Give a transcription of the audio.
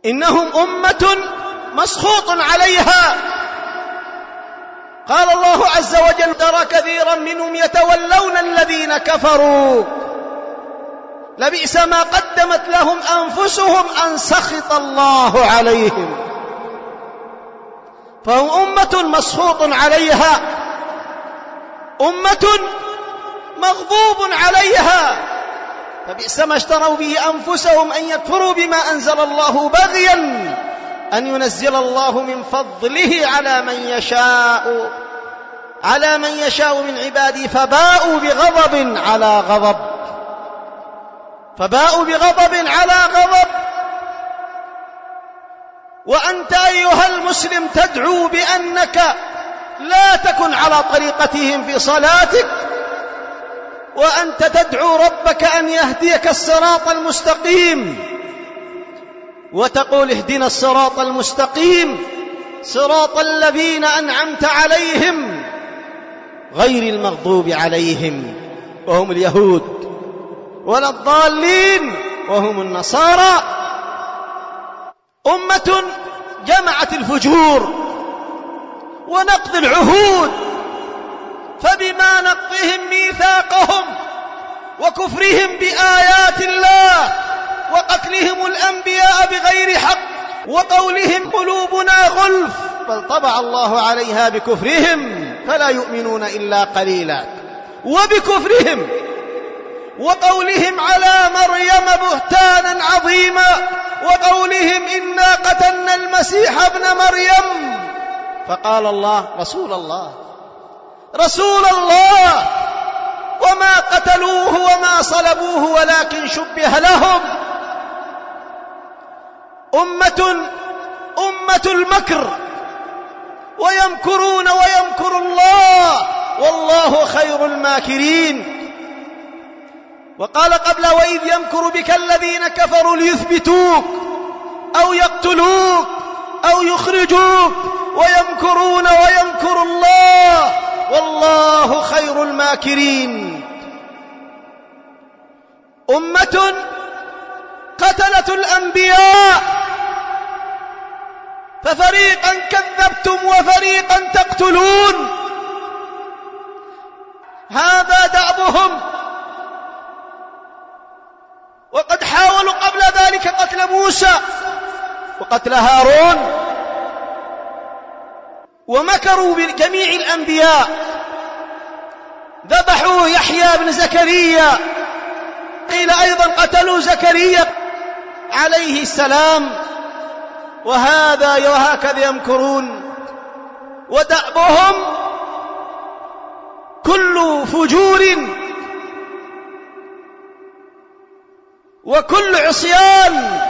إنهم أمة مسخوط عليها. قال الله عز وجل: ترى كثيرا منهم يتولون الذين كفروا لبئس ما قدمت لهم أنفسهم أن سخط الله عليهم. فهم أمة مسخوط عليها، أمة مغضوب عليها، فبئس ما اشتروا به أنفسهم أن يكفروا بما أنزل الله بغيا أن ينزل الله من فضله على من يشاء من عباده، فباءوا بغضب على غضب. وأنت أيها المسلم تدعو بأنك لا تكن على طريقتهم في صلاتك، وأنت تدعو ربك أن يهديك الصراط المستقيم، وتقول: اهدنا الصراط المستقيم صراط الذين أنعمت عليهم غير المغضوب عليهم وهم اليهود ولا الضالين وهم النصارى. أمة جمعت الفجور ونقض العهود، فبما نقضهم ميثاقهم وكفرهم بآيات الله وقتلهم الأنبياء بغير حق وقولهم قلوبنا غلف بل طبع الله عليها بكفرهم فلا يؤمنون إلا قليلا، وبكفرهم وقولهم على مريم بهتانا عظيما، وقولهم إنا قتلنا المسيح ابن مريم، فقال الله: رسول الله وما قتلوه وما صلبوه ولكن شبه لهم. أمة المكر، ويمكرون ويمكر الله والله خير الماكرين. وقال قبل: وإذ يمكر بك الذين كفروا ليثبتوك أو يقتلوك أو يخرجوك ويمكرون ويمكر الله والله خير الماكرين. أمة قتلت الأنبياء، ففريقا كذبتم وفريقا تقتلون، هذا دأبهم. وقد حاولوا قبل ذلك قتل موسى وقتل هارون، ومكروا بجميع الأنبياء، ذبحوا يحيى بن زكريا، قيل أيضا قتلوا زكريا عليه السلام، وهكذا يمكرون. ودأبهم كل فجور وكل عصيان